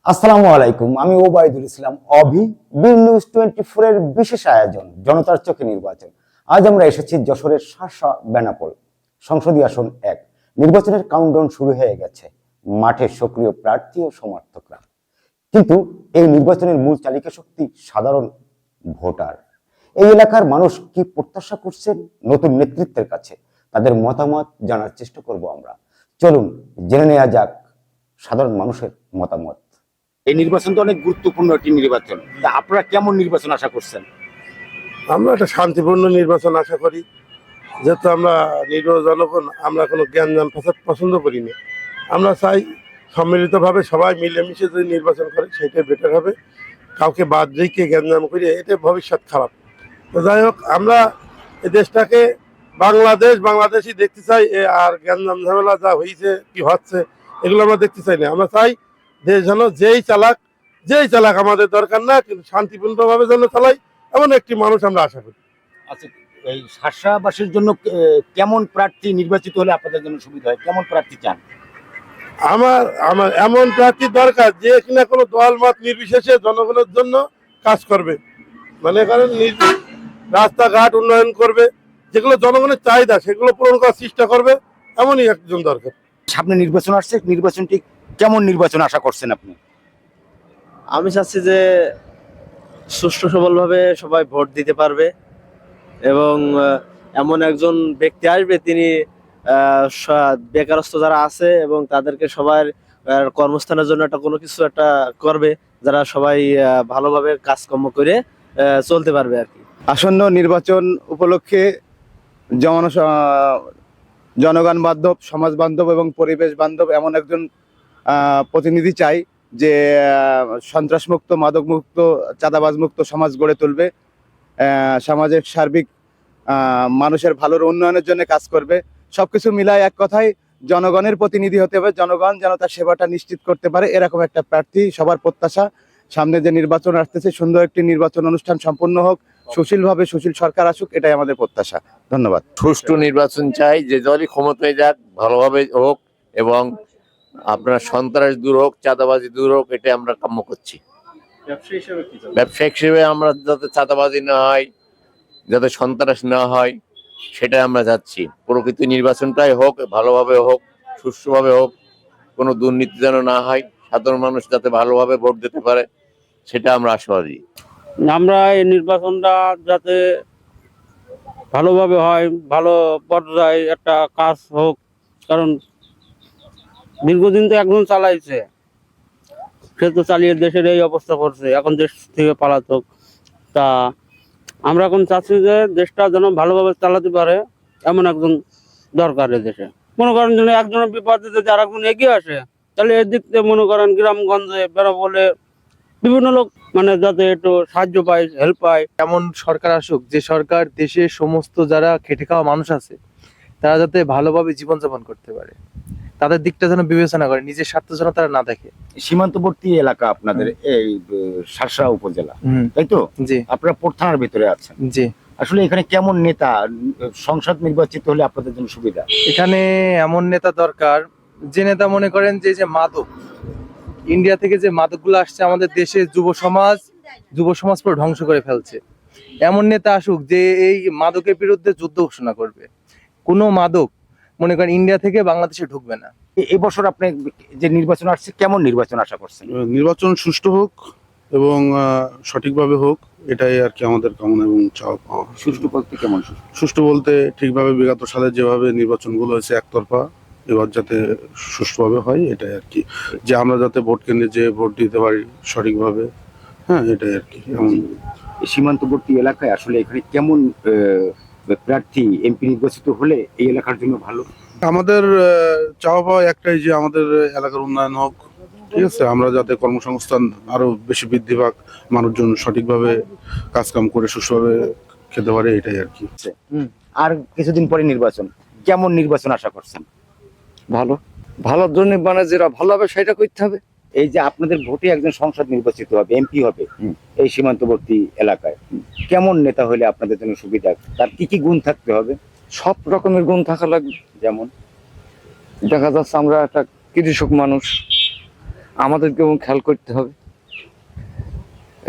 আসসালামু আলাইকুম, আমি ওবায়দুল ইসলাম অভি। বীর নিউজ 24 এর বিশেষ আয়োজন জনতার চোখে নির্বাচন। আজ আমরা এসেছি যশোরের শার্শা বেনাপোল সংসদীয় আসন 1। নির্বাচনের কাউন্টডাউন শুরু হয়ে গেছে, মাঠে সক্রিয় প্রার্থী ও সমর্থকরা। কিন্তু এই নির্বাচনের মূল চালিকা শক্তি সাধারণ ভোটার। এই এলাকার মানুষ কি প্রত্যাশা করছেন নতুন নেতৃত্বের কাছে, তাদের মতামত জানার চেষ্টা করব আমরা। চলুন জেনে নেওয়া যাক সাধারণ মানুষের মতামত। এই নির্বাচন তো অনেক গুরুত্বপূর্ণ একটি নির্বাচন, তা আপনারা কেমন নির্বাচন আশা করছেন? আমরা একটা শান্তিপূর্ণ নির্বাচন আশা করি, যেহেতু আমরা নির্বাচন জনগণ, আমরা কোনো জ্ঞান ফাসাদ পছন্দ করি না। আমরা চাই সম্মিলিতভাবে সবাই মিলেমিশে যদি নির্বাচন করে সেটাই বেটার হবে। কাউকে বাদ রেখে জ্ঞান করে এটা ভবিষ্যৎ খারাপ। তো যাই হোক, আমরা এই দেশটাকে বাংলাদেশই দেখতে চাই। আর জ্ঞান ঝামেলা যা হয়েছে কি হচ্ছে এগুলো আমরা দেখতে চাই না। আমরা চাই দেশ যেন যেই চালাক আমাদের দরকার না, কিন্তু শান্তিপূর্ণভাবে যেন চালাই এমন একটি মানুষ আমরা আশা করি। আচ্ছা, এই শার্শাবাসীর জন্য কেমন প্রার্থী নির্বাচিত হলে আপনাদের জন্য সুবিধা হয়? কেমন প্রার্থী চান? আমার এমন প্রার্থী দরকার যে কিনা কোনো দল মত নির্বিশেষে জনগণের জন্য কাজ করবে, মানে করেন রাস্তাঘাট উন্নয়ন করবে, যেগুলো জনগণের চাহিদা সেগুলো পূরণ করার চেষ্টা করবে, এমনই একজন দরকার। সামনে নির্বাচন আসছে, নির্বাচনটি কেমন নির্বাচন আশা করছেন আপনি? আমি চাচ্ছি যে সুষ্ঠু সবলভাবে সবাই ভোট দিতে পারবে এবং এমন একজন ব্যক্তি আসবে তিনি বেকারত্ব যারা আছে এবং তাদেরকে সবার কর্মস্থানের জন্য একটা কোনো কিছু একটা করবে, যারা সবাই ভালোভাবে কাজকর্ম করে চলতে পারবে আর কি। আসন্ন নির্বাচন উপলক্ষে জনগণ বান্ধব, সমাজ বান্ধব এবং পরিবেশ বান্ধব এমন একজন প্রতিনিধি চাই যে সন্ত্রাসমুক্ত, মাদকমুক্ত, চাঁদাবাজমুক্ত সমাজ গড়ে তুলবে, সমাজের সার্বিক মানুষের ভালোর উন্নয়নের জন্য কাজ করবে। সবকিছু মিলায় এক কথায় জনগণের প্রতিনিধি হতে হবে, জনগণ যেন তার সেবাটা নিশ্চিত করতে পারে, এরকম একটা প্রার্থী সবার প্রত্যাশা। সামনে যে নির্বাচন আসতেছে, সুন্দর একটি নির্বাচন অনুষ্ঠান সম্পন্ন হোক, সুশীলভাবে সুশীল সরকার আসুক, এটাই আমাদের প্রত্যাশা। ধন্যবাদ। সুষ্ঠু নির্বাচন চাই, যে দলই ক্ষমতায় যাক ভালোভাবে হোক এবং আপনার সন্ত্রাস দূর হোক, চাঁদাবাজি দূর হোক, এটাই আমরা কাম্য করছি। ব্যবসা হিসেবে আমরা যাতে চাঁদাবাজি না হয়, যাতে সন্ত্রাস না হয়, সেটাই আমরা যাচ্ছি। প্রকৃত নির্বাচনটাই হোক, ভালোভাবে হোক, সুষ্ঠুভাবে হোক, কোনো দুর্নীতি যেন না হয়, সাধারণ মানুষ যাতে ভালোভাবে ভোট দিতে পারে, সেটা আমরা আশাবাদী। আমরা এই নির্বাচনটা যাতে ভালোভাবে হয়, ভালো পর্যায়ে একটা কাজ হোক, কারণ দীর্ঘদিন তো একজন চালাইছে, সে তো চালিয়ে দেশের এই অবস্থা করছে, এখন দেশ থেকে পালাতক। তা আমরা এখন চাচ্ছি যে দেশটা যেন ভালোভাবে চালাতে পারে এমন একজন দরকার দেশে। মনে করেন যেন একজনের বিপদে যদি আর একজন এগিয়ে আসে, তাহলে এদিক থেকে মনে করেন গ্রামগঞ্জে বলে বিভিন্ন লোক মানে যাতে একটু সাহায্য পায়, হেল্প পায়। এমন সরকার আসুক যে সরকার দেশের সমস্ত যারা খেটে খাওয়া মানুষ আছে তারা যাতে ভালোভাবে জীবনযাপন করতে পারে, তাদের দিকটা যেন বিবেচনা করে, নিজের স্বার্থ যেন তারা না দেখে। সীমান্তবর্তী এলাকা আপনাদের এই শার্শা উপজেলা, তাই তো? জি। আপনারা পোর্ট থানার ভিতরে আছেন। জি। আসলে এখানে কেমন নেতা সংসদ নির্বাচিত হলে আপনাদের জন্য সুবিধা? এখানে এমন নেতা দরকার যে নেতা মনে করেন যে মাদক, ইন্ডিয়া থেকে যে মাদকগুলো আসছে আমাদের দেশে যুব সমাজ পুরো ধ্বংস করে ফেলছে। এমন নেতা আসুক যে এই মাদকের বিরুদ্ধে যুদ্ধ ঘোষণা করবে। কোনো মাদক মনে করেন ইন্ডিয়া থেকে বাংলাদেশে ঢুকবে না। এই বছর আপনি যে নির্বাচন আসছে, কেমন নির্বাচন আশা করছেন? নির্বাচন সুষ্ঠু হোক এবং সঠিকভাবে হোক, এটাই আর কি আমাদের কামনা এবং চাওয়া পাওয়া। সুষ্ঠু বলতে কেমন? সুষ্ঠু বলতে ঠিকভাবে বিগত সালে যেভাবে নির্বাচনগুলো হয়েছে একতরফা, এবার যাতে সুষ্ঠুভাবে হয়, এটাই আর কি। যে আমরা যাতে ভোট কেন্দ্রে যে ভোট দিতে পারি সঠিকভাবে, হ্যাঁ, এটাই আর কি। সীমান্তবর্তী এলাকায় আসলে এখানে কেমন প্রার্থী এমপি নির্বাচিত হলে এই এলাকার জন্য ভালো? আমাদের চাওয়া পাওয়া একটাই, যে আমাদের এলাকার উন্নয়ন হোক, ঠিক আছে। আমরা যাতে কর্মসংস্থান আরো বেশি বৃদ্ধি পাক, মানুষজন সঠিকভাবে কাজকাম করে সুষ্ঠুভাবে খেতে পারে, এটাই আর কি। আর কিছুদিন পরে নির্বাচন, কেমন নির্বাচন আশা করছেন? ভালোর জন্য মানে যেটা ভালো হবে সেটা করতে হবে। এই যে আপনাদের ভোটে একজন সংসদ নির্বাচিত হবে, এমপি হবে এই সীমান্তবর্তী এলাকায়, কেমন নেতা হলে আপনাদের জন্য সুবিধা? তার কি কি গুণ থাকতে হবে? সব রকমের গুণ থাকা লাগবে। যেমন দেখা যাচ্ছে আমরা একটা কৃষক মানুষ, আমাদেরকেও খেয়াল করতে হবে।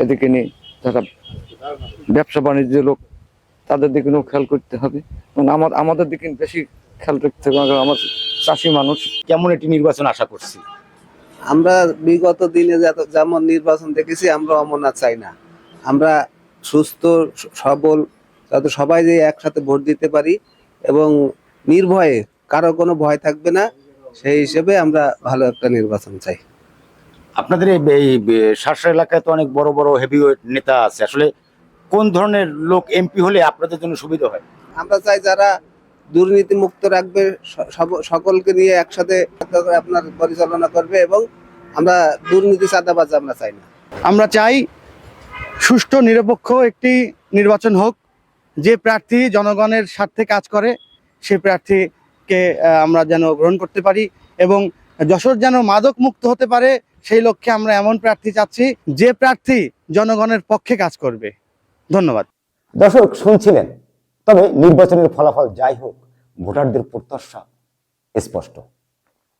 এদিকে নিয়ে যারা ব্যবসা বাণিজ্য লোক তাদের দিকে খেয়াল করতে হবে, এবং আমাদের দিকে বেশি খেয়াল রাখতে হবে। আমার চাষি মানুষ। কেমন একটি নির্বাচন আশা করছি? আমরা বিগত দিনে যেমন নির্বাচন দেখেছি, আমরা অমরনাথ চাই না। আমরা সুস্থ সবল, যাতে সবাই যে একসাথে ভোট দিতে পারি এবং নির্ভয়ে, কারো কোনো ভয় থাকবে না, সেই হিসেবে আমরা ভালো একটা নির্বাচন চাই। আপনাদের এই শাসা এলাকায় তো অনেক বড় বড় হেভিওয়েট নেতা আছে, আসলে কোন ধরনের লোক এমপি হলে আপনাদের জন্য সুবিধা হয়? আমরা চাই যারা দুর্নীতি মুক্ত রাখবে, সকলকে নিয়ে একসাথে আপনার পরিচালনা করবে, এবং আমরা দুর্নীতি চাঁদাবাজ আমরা চাই না। আমরা চাই সুষ্ঠু নিরপেক্ষ একটি নির্বাচন হোক। যে প্রার্থী জনগণের স্বার্থে কাজ করে সেই প্রার্থীকে আমরা যেন গ্রহণ করতে পারি, এবং যশোর যেন মাদক মুক্ত হতে পারে সেই লক্ষ্যে আমরা এমন প্রার্থী চাচ্ছি যে প্রার্থী জনগণের পক্ষে কাজ করবে। ধন্যবাদ। দর্শক শুনছিলেন, তবে নির্বাচনের ফলাফল যাই হোক, ভোটারদের প্রত্যাশা স্পষ্ট।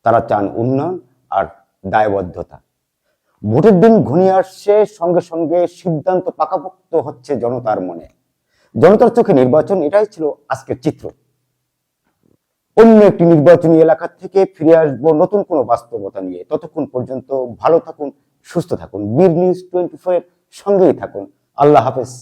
তারা চান উন্নয়ন আর দায়বদ্ধতা। ভোটের দিন ঘনিয়ে আসছে, সঙ্গে সঙ্গে সিদ্ধান্ত পাকাপোক্ত হচ্ছে জনতার মনে। জনতার চোখে নির্বাচন, এটাই ছিল আজকের চিত্র। অন্য একটি নির্বাচনী এলাকা থেকে ফিরে আসবো নতুন কোনো বাস্তবতা নিয়ে। ততক্ষণ পর্যন্ত ভালো থাকুন, সুস্থ থাকুন, বীর নিউজ 24 এর সঙ্গেই থাকুন। আল্লাহ হাফেজ।